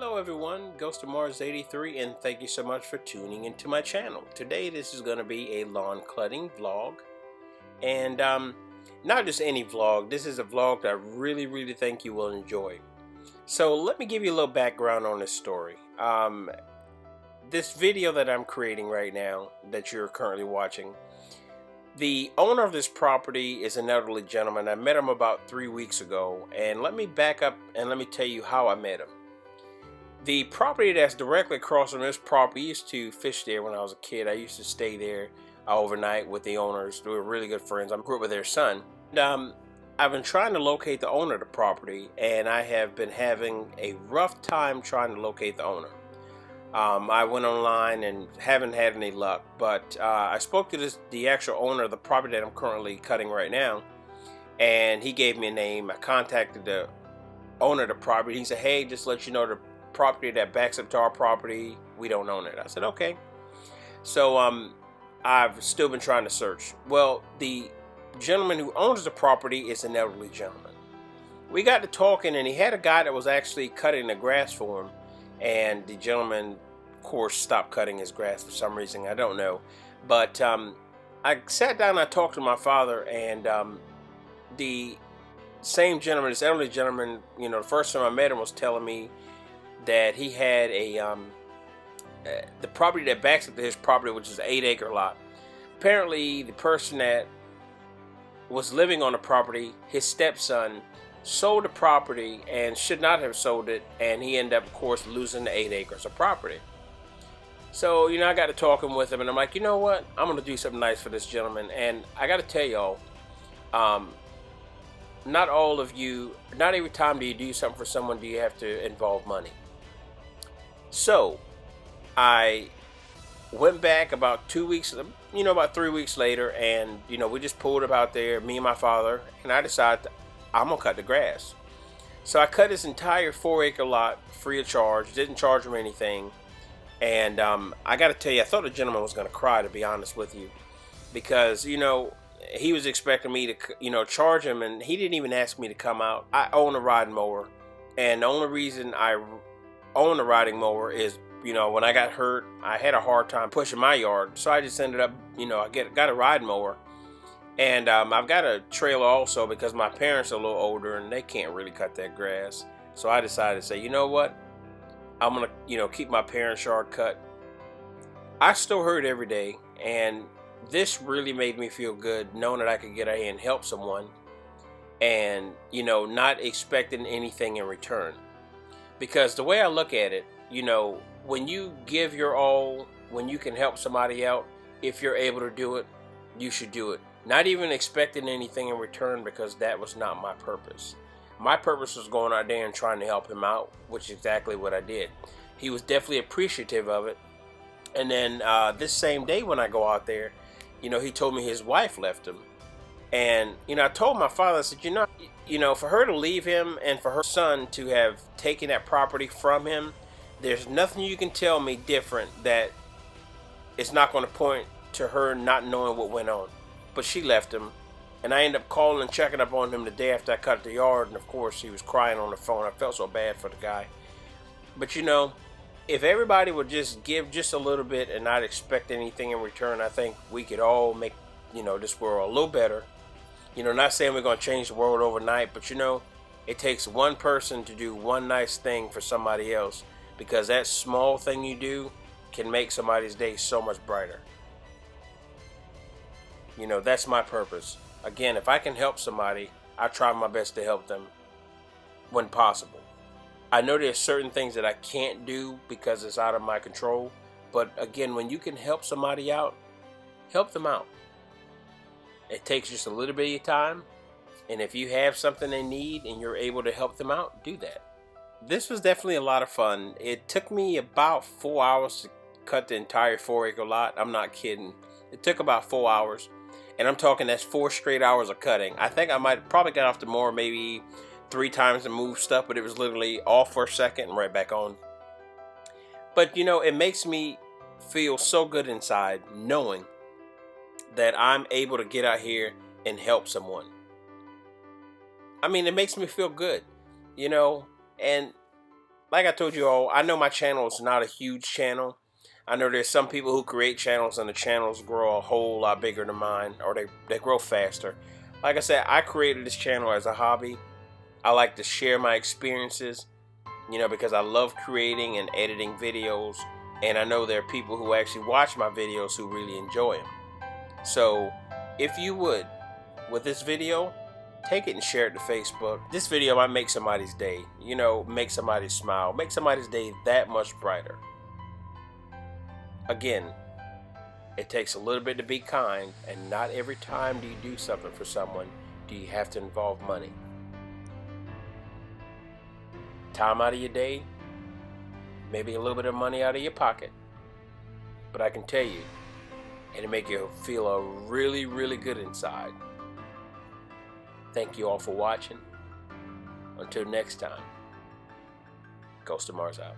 Hello everyone, Ghost of Mars 83, and thank you so much for tuning into my channel. Today this is going to be a lawn cutting vlog, and not just any vlog. This is a vlog that I really think you will enjoy. So let me give you a little background on this story. This video that I'm creating right now, that you're currently watching, the owner of this property is an elderly gentleman. I met him about 3 weeks ago, and let me back up and let me tell you how I met him. The property that's directly across from this property, I used to fish there when I was a kid. I used to stay there overnight with the owners. They were really good friends. I grew up with their son. I've been trying to locate the owner of the property, and I have been having a rough time trying to locate the owner. I went online and haven't had any luck, but I spoke to the actual owner of the property that I'm currently cutting right now, and he gave me a name. I contacted the owner of the property. He said, "Hey, just to let you know, the property that backs up to our property, we don't own it." I said, "Okay." So I've still been trying to search. Well, the gentleman who owns the property is an elderly gentleman. We got to talking, and he had a guy that was actually cutting the grass for him, and the gentleman, of course, stopped cutting his grass for some reason. I don't know, but I sat down and I talked to my father, and the same gentleman, this elderly gentleman, the first time I met him, was telling me that he had the property that backs up to his property, which is an 8-acre lot. Apparently, the person that was living on the property, his stepson, sold the property and should not have sold it, and he ended up, of course, losing the 8 acres of property. So, I got to talking with him, and I'm like, you know what? I'm going to do something nice for this gentleman. And I got to tell y'all, not every time do you do something for someone do you have to involve money. So I went back about 2 weeks, about 3 weeks later, and we just pulled up out there, me and my father, and I decided I'm gonna cut the grass. So I cut his entire 4-acre lot free of charge, didn't charge him anything, and I got to tell you, I thought the gentleman was gonna cry, to be honest with you, because he was expecting me to charge him, and he didn't even ask me to come out. I own a riding mower, and the only reason I own a riding mower is when I got hurt, I had a hard time pushing my yard, so I just ended up I got a riding mower, and I've got a trailer also because my parents are a little older and they can't really cut that grass. So I decided to say, you know what, I'm gonna keep my parents' yard cut. I still hurt every day, and this really made me feel good knowing that I could get out here and help someone, and not expecting anything in return. Because the way I look at it, when you give your all, when you can help somebody out, if you're able to do it, you should do it. Not even expecting anything in return, because that was not my purpose. My purpose was going out there and trying to help him out, which is exactly what I did. He was definitely appreciative of it. And then this same day when I go out there, he told me his wife left him. And, I told my father, I said, for her to leave him and for her son to have taken that property from him, there's nothing you can tell me different that it's not going to point to her not knowing what went on. But she left him, and I ended up calling and checking up on him the day after I cut the yard, and of course he was crying on the phone. I felt so bad for the guy. But if everybody would just give just a little bit and not expect anything in return, I think we could all make this world a little better. Not saying we're going to change the world overnight, but it takes one person to do one nice thing for somebody else, because that small thing you do can make somebody's day so much brighter. That's my purpose. Again, if I can help somebody, I try my best to help them when possible. I know there's certain things that I can't do because it's out of my control, but again, when you can help somebody out, help them out. It takes just a little bit of your time, and if you have something they need and you're able to help them out, do that. This was definitely a lot of fun. It took me about 4 hours to cut the entire 4-acre lot. I'm not kidding. It took about 4 hours, and I'm talking that's 4 straight hours of cutting. I think I might probably got off the mower maybe 3 times to move stuff, but it was literally off for a second and right back on. But it makes me feel so good inside knowing that I'm able to get out here and help someone. I mean, it makes me feel good, and like I told you all, I know my channel is not a huge channel. I know there's some people who create channels and the channels grow a whole lot bigger than mine, or they grow faster. Like I said, I created this channel as a hobby. I like to share my experiences, because I love creating and editing videos. And I know there are people who actually watch my videos who really enjoy them. So if you would, with this video, take it and share it to Facebook. This video might make somebody's day, make somebody smile, make somebody's day that much brighter. Again, it takes a little bit to be kind, and not every time do you do something for someone do you have to involve money. Time out of your day, maybe a little bit of money out of your pocket, but I can tell you, it'll make you feel really, really good inside. Thank you all for watching. Until next time, Ghost of Mars out.